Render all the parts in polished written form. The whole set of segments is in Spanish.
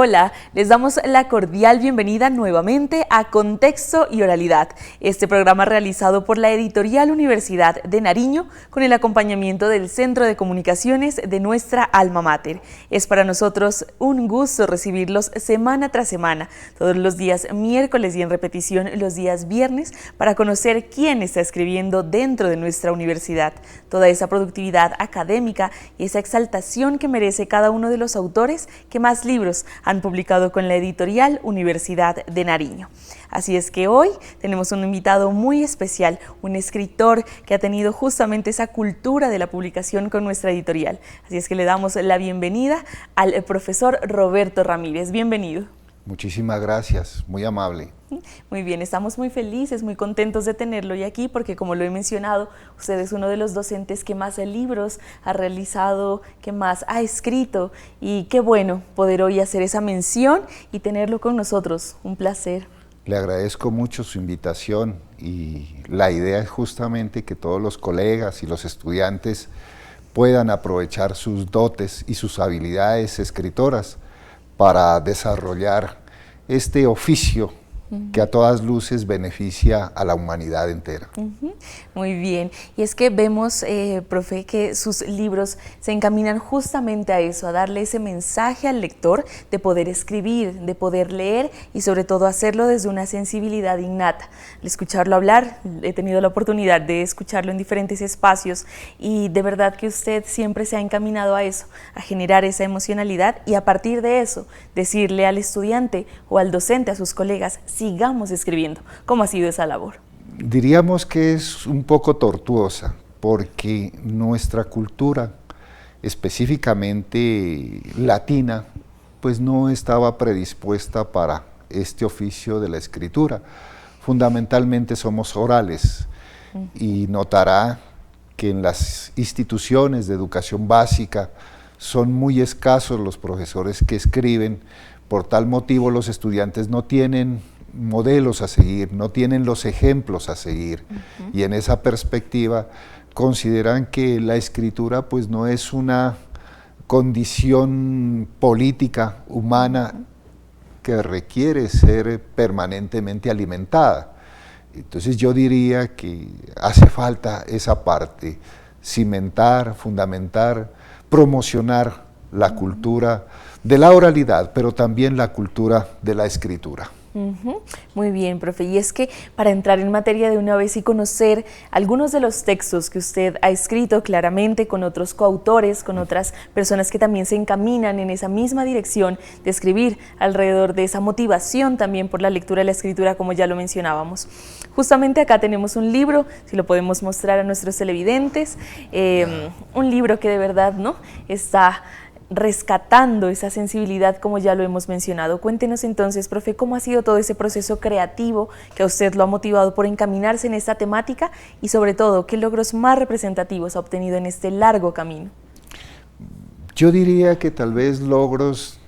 Hola, les damos la cordial bienvenida nuevamente a Contexto y Oralidad, este programa realizado por la Editorial Universidad de Nariño con el acompañamiento del Centro de Comunicaciones de nuestra alma mater. Es para nosotros un gusto recibirlos semana tras semana, todos los días miércoles y en repetición los días viernes, para conocer quién está escribiendo dentro de nuestra universidad, toda esa productividad académica y esa exaltación que merece cada uno de los autores que más libros han publicado con la Editorial Universidad de Nariño. Así es que hoy tenemos un invitado muy especial, un escritor que ha tenido justamente esa cultura de la publicación con nuestra editorial. Así es que le damos la bienvenida al profesor Roberto Ramírez. Bienvenido. Muchísimas gracias, muy amable. Muy bien, estamos muy felices, muy contentos de tenerlo hoy aquí porque, como lo he mencionado, usted es uno de los docentes que más libros ha realizado, que más ha escrito, y qué bueno poder hoy hacer esa mención y tenerlo con nosotros. Un placer. Le agradezco mucho su invitación y la idea es justamente que todos los colegas y los estudiantes puedan aprovechar sus dotes y sus habilidades escritoras para desarrollar este oficio que a todas luces beneficia a la humanidad entera. Muy bien, y es que vemos, profe, que sus libros se encaminan justamente a eso, a darle ese mensaje al lector de poder escribir, de poder leer y sobre todo hacerlo desde una sensibilidad innata. Al escucharlo hablar, he tenido la oportunidad de escucharlo en diferentes espacios y de verdad que usted siempre se ha encaminado a eso, a generar esa emocionalidad y a partir de eso decirle al estudiante o al docente, a sus colegas, sigamos escribiendo. ¿Cómo ha sido esa labor? Diríamos que es un poco tortuosa, porque nuestra cultura, específicamente latina, pues no estaba predispuesta para este oficio de la escritura. Fundamentalmente somos orales, y notará que en las instituciones de educación básica son muy escasos los profesores que escriben. Por tal motivo los estudiantes no tienen modelos a seguir, no tienen los ejemplos a seguir, y en esa perspectiva consideran que la escritura pues no es una condición política humana que requiere ser permanentemente alimentada. Entonces yo diría que hace falta esa parte, cimentar, fundamentar, promocionar la cultura de la oralidad, pero también la cultura de la escritura. Muy bien, profe. Y es que para entrar en materia de una vez y conocer algunos de los textos que usted ha escrito claramente con otros coautores, con otras personas que también se encaminan en esa misma dirección de escribir alrededor de esa motivación también por la lectura y la escritura, como ya lo mencionábamos. Justamente acá tenemos un libro, si lo podemos mostrar a nuestros televidentes, un libro que de verdad está rescatando esa sensibilidad, como ya lo hemos mencionado. Cuéntenos entonces, profe, cómo ha sido todo ese proceso creativo que a usted lo ha motivado por encaminarse en esta temática y sobre todo, ¿qué logros más representativos ha obtenido en este largo camino? Yo diría que tal vez logros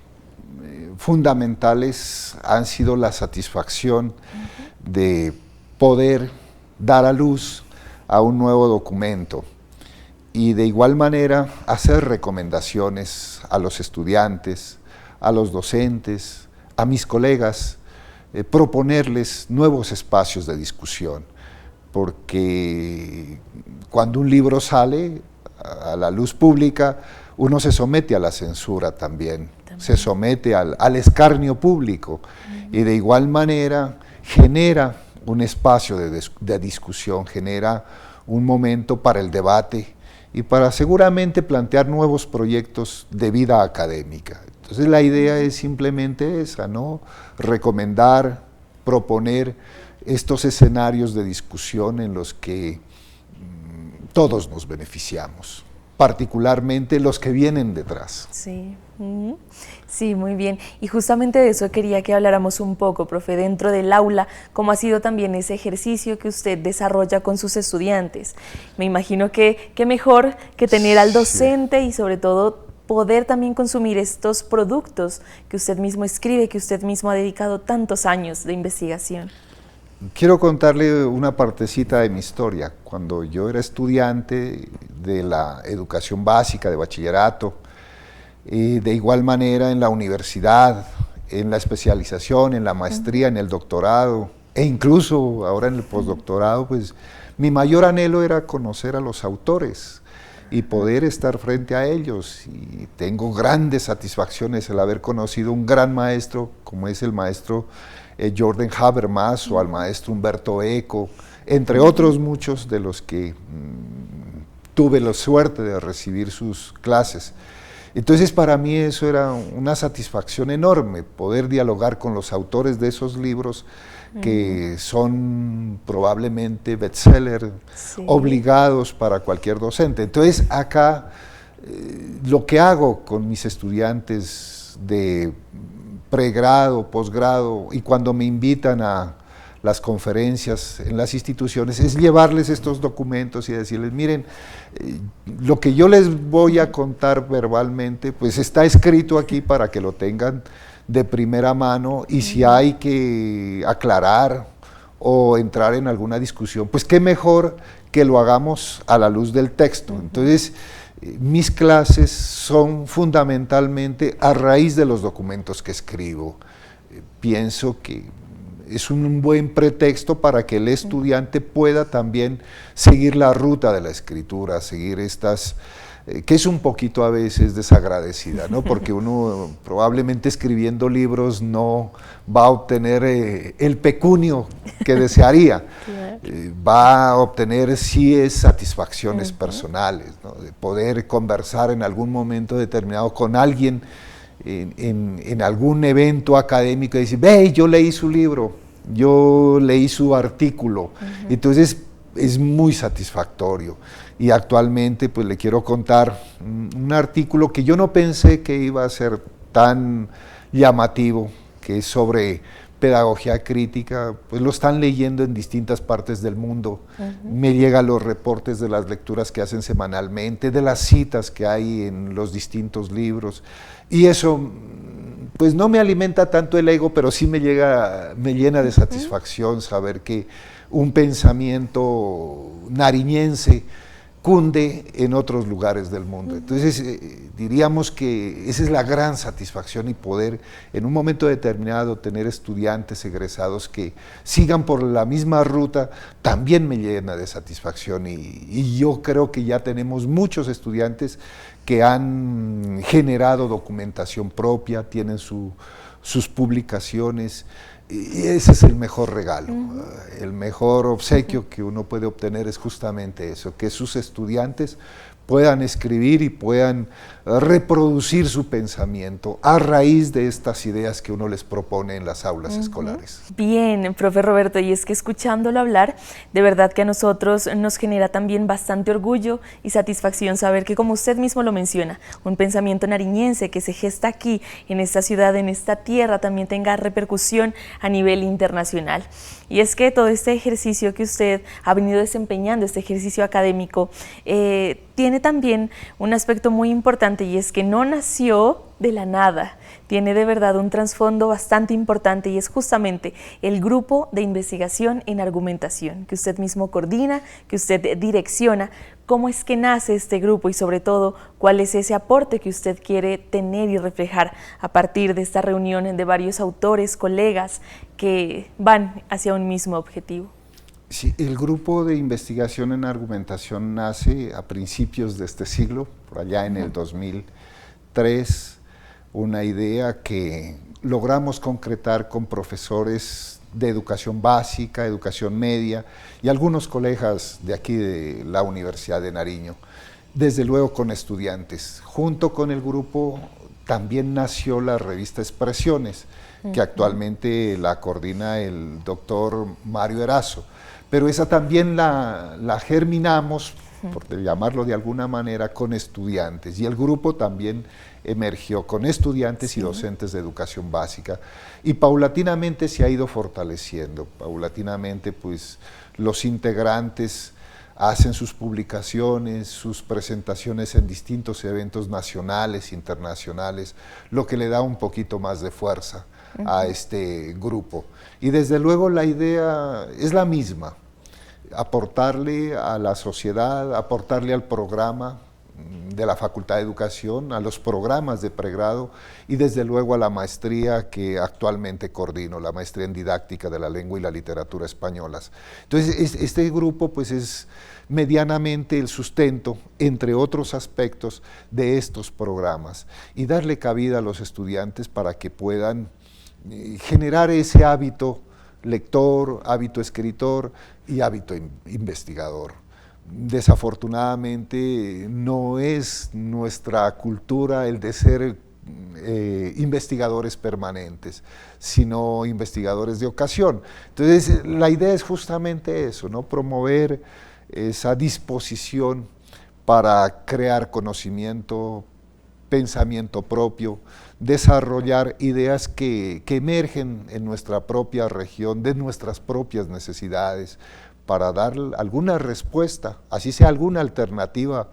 fundamentales han sido la satisfacción de poder dar a luz a un nuevo documento, y de igual manera hacer recomendaciones a los estudiantes, a los docentes, a mis colegas, proponerles nuevos espacios de discusión, porque cuando un libro sale a la luz pública, uno se somete a la censura también. Se somete al escarnio público, y de igual manera genera un espacio de discusión, genera un momento para el debate, y para seguramente plantear nuevos proyectos de vida académica. Entonces la idea es simplemente esa, ¿no? Recomendar, proponer estos escenarios de discusión en los que todos nos beneficiamos, particularmente los que vienen detrás. Sí. Sí, muy bien. Y justamente de eso quería que habláramos un poco, profe, dentro del aula, cómo ha sido también ese ejercicio que usted desarrolla con sus estudiantes. Me imagino que qué mejor que tener al docente y sobre todo poder también consumir estos productos que usted mismo escribe, que usted mismo ha dedicado tantos años de investigación. Quiero contarle una partecita de mi historia. Cuando yo era estudiante de la educación básica, de bachillerato, De igual manera en la universidad, en la especialización, en la maestría, en el doctorado, e incluso ahora en el postdoctorado, pues mi mayor anhelo era conocer a los autores y poder estar frente a ellos. Y tengo grandes satisfacciones el haber conocido un gran maestro, como es el maestro Jordan Habermas o al maestro Humberto Eco, entre otros muchos de los que tuve la suerte de recibir sus clases. Entonces para mí eso era una satisfacción enorme, poder dialogar con los autores de esos libros que son probablemente bestseller, obligados para cualquier docente. Entonces acá lo que hago con mis estudiantes de pregrado, posgrado y cuando me invitan a las conferencias en las instituciones es llevarles estos documentos y decirles, miren, lo que yo les voy a contar verbalmente, pues está escrito aquí para que lo tengan de primera mano y si hay que aclarar o entrar en alguna discusión, pues qué mejor que lo hagamos a la luz del texto. Entonces, mis clases son fundamentalmente a raíz de los documentos que escribo. Pienso que es un buen pretexto para que el estudiante pueda también seguir la ruta de la escritura, seguir estas, que es un poquito a veces desagradecida, ¿no? Porque uno probablemente escribiendo libros no va a obtener el pecunio que desearía, va a obtener sí es satisfacciones personales, ¿no? De poder conversar en algún momento determinado con alguien en algún evento académico y decir, ve, yo leí su libro, yo leí su artículo, entonces es muy satisfactorio. Y actualmente pues le quiero contar un artículo que yo no pensé que iba a ser tan llamativo, que es sobre pedagogía crítica, pues lo están leyendo en distintas partes del mundo. Me llegan los reportes de las lecturas que hacen semanalmente, de las citas que hay en los distintos libros, y eso pues no me alimenta tanto el ego, pero sí me llena de satisfacción saber que un pensamiento nariñense cunde en otros lugares del mundo. Entonces diríamos que esa es la gran satisfacción y poder en un momento determinado tener estudiantes egresados que sigan por la misma ruta también me llena de satisfacción y yo creo que ya tenemos muchos estudiantes que han generado documentación propia, tienen sus publicaciones. Y ese es el mejor regalo, el mejor obsequio que uno puede obtener es justamente eso, que sus estudiantes puedan escribir y puedan reproducir su pensamiento a raíz de estas ideas que uno les propone en las aulas escolares. Bien, profe Roberto, y es que escuchándolo hablar, de verdad que a nosotros nos genera también bastante orgullo y satisfacción saber que, como usted mismo lo menciona, un pensamiento nariñense que se gesta aquí, en esta ciudad, en esta tierra, también tenga repercusión a nivel internacional. Y es que todo este ejercicio que usted ha venido desempeñando, este ejercicio académico, tiene también un aspecto muy importante y es que no nació de la nada, tiene de verdad un trasfondo bastante importante y es justamente el grupo de investigación en argumentación que usted mismo coordina, que usted direcciona. ¿Cómo es que nace este grupo y sobre todo cuál es ese aporte que usted quiere tener y reflejar a partir de esta reunión de varios autores, colegas que van hacia un mismo objetivo? Sí, el grupo de investigación en argumentación nace a principios de este siglo, por allá en el 2003, una idea que logramos concretar con profesores de educación básica, educación media y algunos colegas de aquí de la Universidad de Nariño, desde luego con estudiantes. Junto con el grupo también nació la revista Expresiones, que actualmente la coordina el doctor Mario Erazo, pero esa también la germinamos, por llamarlo de alguna manera, con estudiantes, y el grupo también emergió con estudiantes y docentes de educación básica, y paulatinamente se ha ido fortaleciendo, paulatinamente pues los integrantes hacen sus publicaciones, sus presentaciones en distintos eventos nacionales, internacionales, lo que le da un poquito más de fuerza a este grupo. Y desde luego la idea es la misma, aportarle a la sociedad, aportarle al programa de la Facultad de Educación, a los programas de pregrado y desde luego a la maestría que actualmente coordino, la maestría en didáctica de la lengua y la literatura españolas. Entonces este grupo pues es medianamente el sustento, entre otros aspectos, de estos programas y darle cabida a los estudiantes para que puedan generar ese hábito lector, hábito escritor y hábito investigador. Desafortunadamente no es nuestra cultura el de ser investigadores permanentes, sino investigadores de ocasión. Entonces la idea es justamente eso, ¿no? Promover esa disposición para crear conocimiento, pensamiento propio, desarrollar ideas que emergen en nuestra propia región, de nuestras propias necesidades, para dar alguna respuesta, así sea alguna alternativa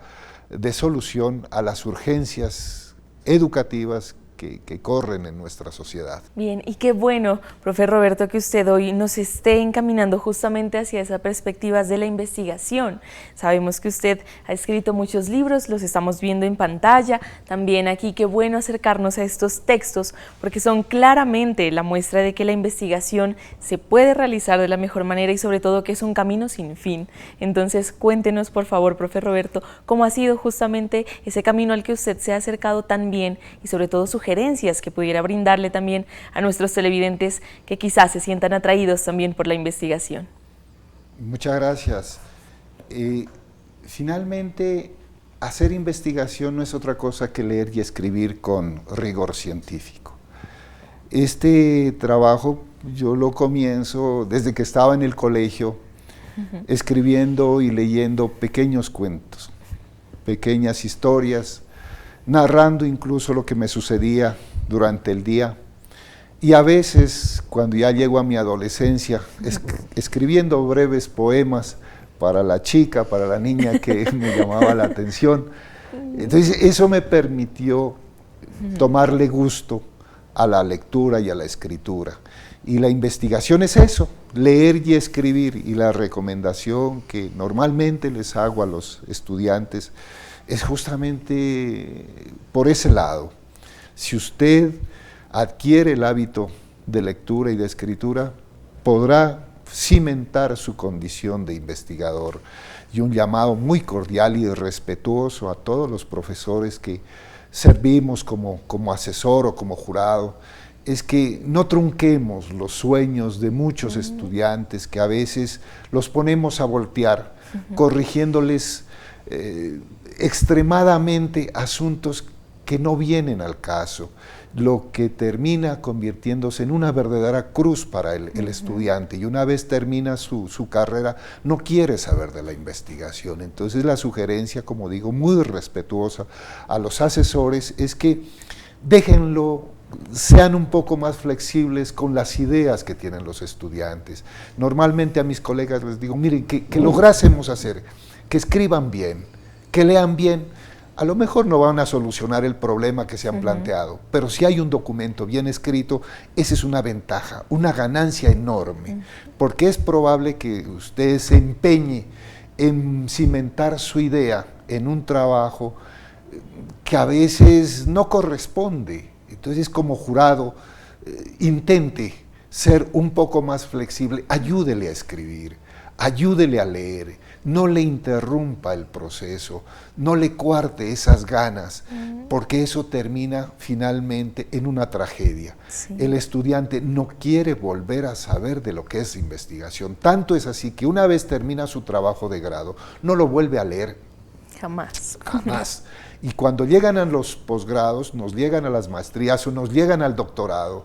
de solución a las urgencias educativas que corren en nuestra sociedad. Bien, y qué bueno, profe Roberto, que usted hoy nos esté encaminando justamente hacia esas perspectivas de la investigación. Sabemos que usted ha escrito muchos libros, los estamos viendo en pantalla, también aquí qué bueno acercarnos a estos textos, porque son claramente la muestra de que la investigación se puede realizar de la mejor manera y sobre todo que es un camino sin fin. Entonces cuéntenos por favor, profe Roberto, cómo ha sido justamente ese camino al que usted se ha acercado tan bien y sobre todo sugerencias que pudiera brindarle también a nuestros televidentes que quizás se sientan atraídos también por la investigación. Muchas gracias. Finalmente, hacer investigación no es otra cosa que leer y escribir con rigor científico. Este trabajo yo lo comienzo desde que estaba en el colegio, escribiendo y leyendo pequeños cuentos, pequeñas historias, narrando incluso lo que me sucedía durante el día y a veces, cuando ya llego a mi adolescencia, escribiendo breves poemas para la chica, para la niña que me llamaba la atención. Entonces eso me permitió tomarle gusto a la lectura y a la escritura. Y la investigación es eso, leer y escribir, y la recomendación que normalmente les hago a los estudiantes es justamente por ese lado. Si usted adquiere el hábito de lectura y de escritura, podrá cimentar su condición de investigador. Y un llamado muy cordial y respetuoso a todos los profesores que servimos como asesor o como jurado, es que no trunquemos los sueños de muchos estudiantes que a veces los ponemos a voltear, corrigiéndoles extremadamente asuntos que no vienen al caso, lo que termina convirtiéndose en una verdadera cruz para el estudiante, y una vez termina su carrera no quiere saber de la investigación. Entonces la sugerencia, como digo, muy respetuosa a los asesores es que déjenlo, sean un poco más flexibles con las ideas que tienen los estudiantes. Normalmente a mis colegas les digo, miren, que lográsemos hacer, que escriban bien, que lean bien. A lo mejor no van a solucionar el problema que se han planteado, pero si hay un documento bien escrito, esa es una ventaja, una ganancia enorme, porque es probable que usted se empeñe en cimentar su idea en un trabajo que a veces no corresponde. Entonces, como jurado, intente ser un poco más flexible, ayúdele a escribir, ayúdele a leer, no le interrumpa el proceso, no le cuarte esas ganas, porque eso termina finalmente en una tragedia. Sí. El estudiante no quiere volver a saber de lo que es investigación. Tanto es así que una vez termina su trabajo de grado, no lo vuelve a leer. Jamás. Jamás. Y cuando llegan a los posgrados, nos llegan a las maestrías o nos llegan al doctorado,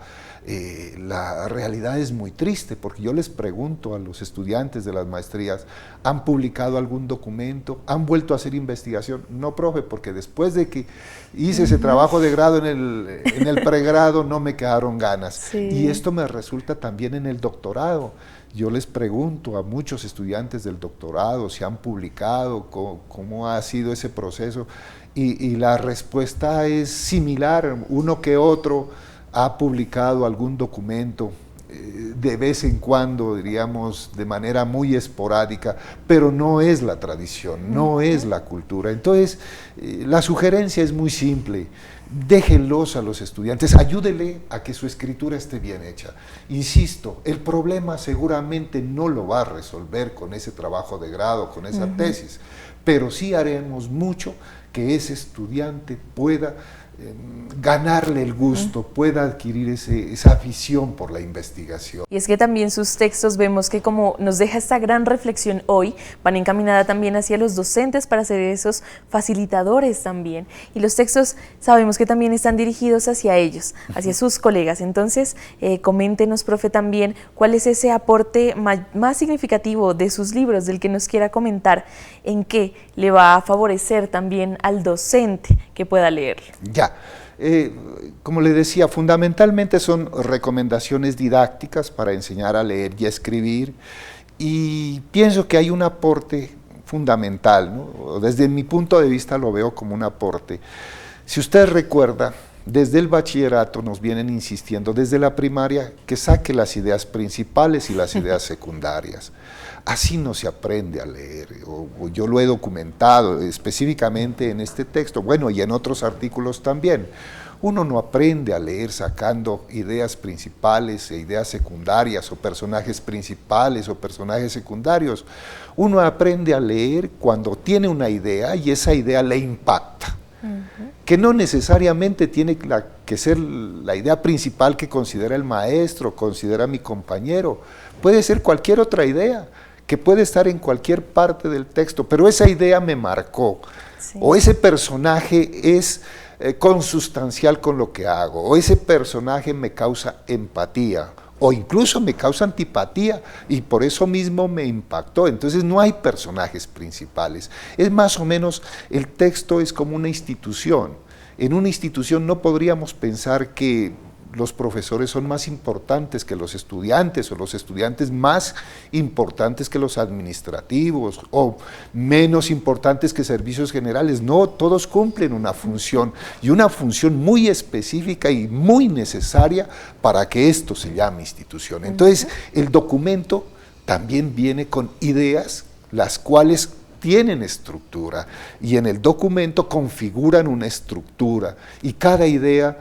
la realidad es muy triste, porque yo les pregunto a los estudiantes de las maestrías, ¿han publicado algún documento? ¿Han vuelto a hacer investigación? No, profe, porque después de que hice ese trabajo de grado en el pregrado no me quedaron ganas. Sí. Y esto me resulta también en el doctorado. Yo les pregunto a muchos estudiantes del doctorado si han publicado, cómo ha sido ese proceso, y la respuesta es similar. Uno que otro ha publicado algún documento de vez en cuando, diríamos, de manera muy esporádica, pero no es la tradición, no es la cultura. Entonces, la sugerencia es muy simple. Déjenlos a los estudiantes, ayúdenle a que su escritura esté bien hecha. Insisto, el problema seguramente no lo va a resolver con ese trabajo de grado, con esa tesis, pero sí haremos mucho que ese estudiante pueda ganarle el gusto, pueda adquirir esa afición por la investigación. Y es que también sus textos vemos que como nos deja esta gran reflexión hoy, van encaminada también hacia los docentes para ser esos facilitadores también. Y los textos sabemos que también están dirigidos hacia ellos, hacia sus colegas. Entonces, coméntenos, profe, también cuál es ese aporte más significativo de sus libros, del que nos quiera comentar, en qué le va a favorecer también al docente que pueda leerlo. Ya. Como le decía, fundamentalmente son recomendaciones didácticas para enseñar a leer y a escribir, y pienso que hay un aporte fundamental, ¿no? Desde mi punto de vista lo veo como un aporte. Si usted recuerda, desde el bachillerato nos vienen insistiendo, desde la primaria, que saque las ideas principales y las ideas secundarias. Así no se aprende a leer, o yo lo he documentado específicamente en este texto, bueno, y en otros artículos también. Uno no aprende a leer sacando ideas principales e ideas secundarias, o personajes principales o personajes secundarios. Uno aprende a leer cuando tiene una idea y esa idea le impacta. Que no necesariamente tiene que ser la idea principal que considera el maestro, considera mi compañero. Puede ser cualquier otra idea, que puede estar en cualquier parte del texto, pero esa idea me marcó, sí. O ese personaje es consustancial con lo que hago, o ese personaje me causa empatía, o incluso me causa antipatía, y por eso mismo me impactó. Entonces no hay personajes principales, es más o menos, el texto es como una institución. En una institución no podríamos pensar que los profesores son más importantes que los estudiantes, o los estudiantes más importantes que los administrativos, o menos importantes que servicios generales. No, todos cumplen una función, y una función muy específica y muy necesaria para que esto se llame institución. Entonces, el documento también viene con ideas, las cuales tienen estructura, y en el documento configuran una estructura, y cada idea,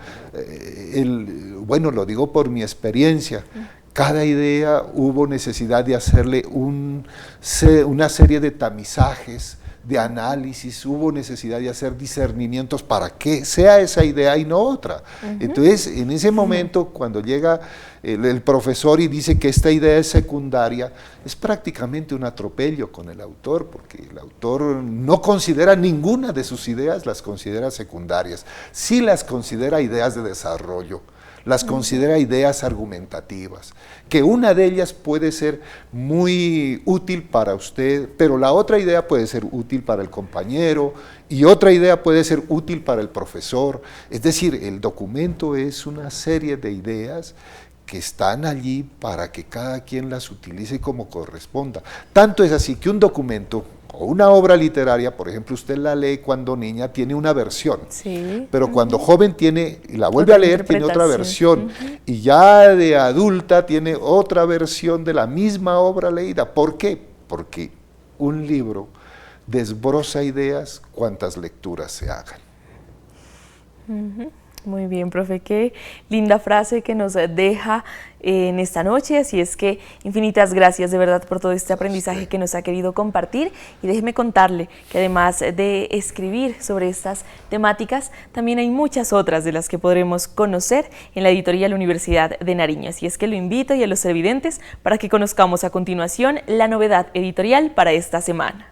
bueno, lo digo por mi experiencia, cada idea hubo necesidad de hacerle una serie de tamizajes, de análisis, hubo necesidad de hacer discernimientos para que sea esa idea y no otra. Entonces, en ese momento, cuando llega el profesor y dice que esta idea es secundaria, es prácticamente un atropello con el autor, porque el autor no considera ninguna de sus ideas, las considera secundarias, sí las considera ideas de desarrollo, las considera ideas argumentativas, que una de ellas puede ser muy útil para usted, pero la otra idea puede ser útil para el compañero, y otra idea puede ser útil para el profesor. Es decir, el documento es una serie de ideas que están allí para que cada quien las utilice como corresponda. Tanto es así que un documento o una obra literaria, por ejemplo, usted la lee cuando niña, tiene una versión, sí. Pero cuando joven tiene, y la vuelve a leer, tiene otra versión, y ya de adulta tiene otra versión de la misma obra leída. ¿Por qué? Porque un libro desbroza ideas cuantas lecturas se hagan. Muy bien, profe, qué linda frase que nos deja en esta noche, así es que infinitas gracias de verdad por todo este aprendizaje que nos ha querido compartir, y déjeme contarle que además de escribir sobre estas temáticas, también hay muchas otras de las que podremos conocer en la editorial Universidad de Nariño, así es que lo invito y a los televidentes para que conozcamos a continuación la novedad editorial para esta semana.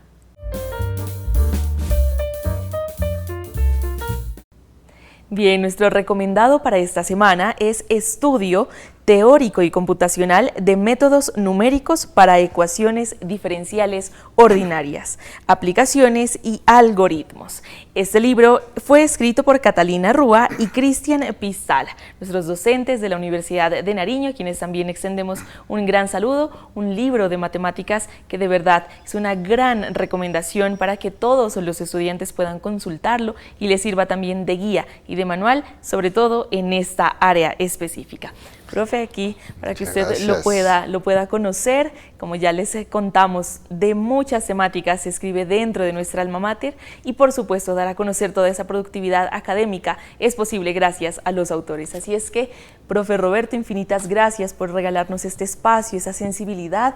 Bien, nuestro recomendado para esta semana es Estudio Teórico y Computacional de Métodos Numéricos para Ecuaciones Diferenciales Ordinarias, Aplicaciones y Algoritmos. Este libro fue escrito por Catalina Rúa y Cristian Pistala, nuestros docentes de la Universidad de Nariño, a quienes también extendemos un gran saludo, un libro de matemáticas que de verdad es una gran recomendación para que todos los estudiantes puedan consultarlo y les sirva también de guía y de manual, sobre todo en esta área específica. Profe, aquí para que usted lo pueda conocer, como ya les contamos, de muchas temáticas se escribe dentro de nuestra alma mater y por supuesto dar a conocer toda esa productividad académica es posible gracias a los autores. Así es que, profe Roberto, infinitas gracias por regalarnos este espacio, esa sensibilidad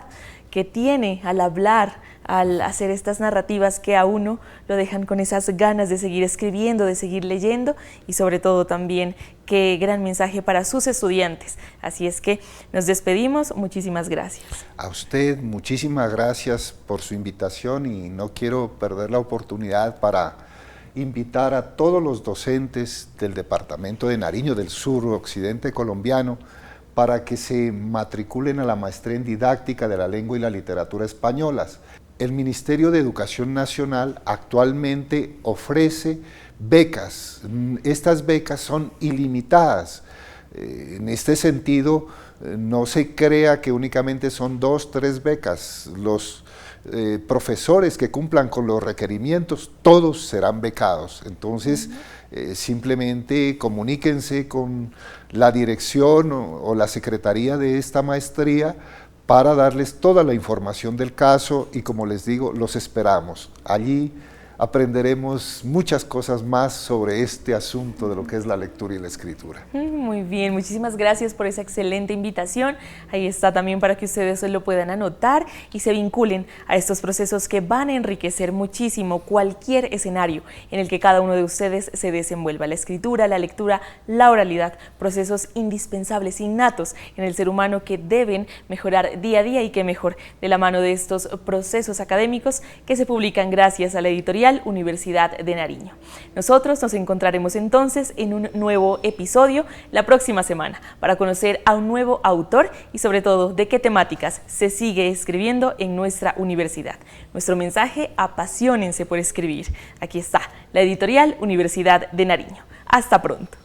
que tiene al hablar, al hacer estas narrativas que a uno lo dejan con esas ganas de seguir escribiendo, de seguir leyendo y sobre todo también qué gran mensaje para sus estudiantes. Así es que nos despedimos, muchísimas gracias. A usted muchísimas gracias por su invitación y no quiero perder la oportunidad para invitar a todos los docentes del departamento de Nariño, del suroccidente colombiano, para que se matriculen a la maestría en didáctica de la lengua y la literatura españolas. El Ministerio de Educación Nacional actualmente ofrece becas. Estas becas son ilimitadas. En este sentido, no se crea que únicamente son 2, 3 becas. Los profesores que cumplan con los requerimientos, todos serán becados. Entonces, simplemente comuníquense con la dirección o la secretaría de esta maestría para darles toda la información del caso y, como les digo, los esperamos. Allí aprenderemos muchas cosas más sobre este asunto de lo que es la lectura y la escritura. Muy bien, muchísimas gracias por esa excelente invitación. Ahí está también para que ustedes lo puedan anotar y se vinculen a estos procesos que van a enriquecer muchísimo cualquier escenario en el que cada uno de ustedes se desenvuelva. La escritura, la lectura, la oralidad, procesos indispensables, innatos en el ser humano que deben mejorar día a día y que mejor de la mano de estos procesos académicos que se publican gracias a la editorial Universidad de Nariño. Nosotros nos encontraremos entonces en un nuevo episodio la próxima semana para conocer a un nuevo autor y sobre todo de qué temáticas se sigue escribiendo en nuestra universidad. Nuestro mensaje: apasionense por escribir. Aquí está la editorial Universidad de Nariño. Hasta pronto.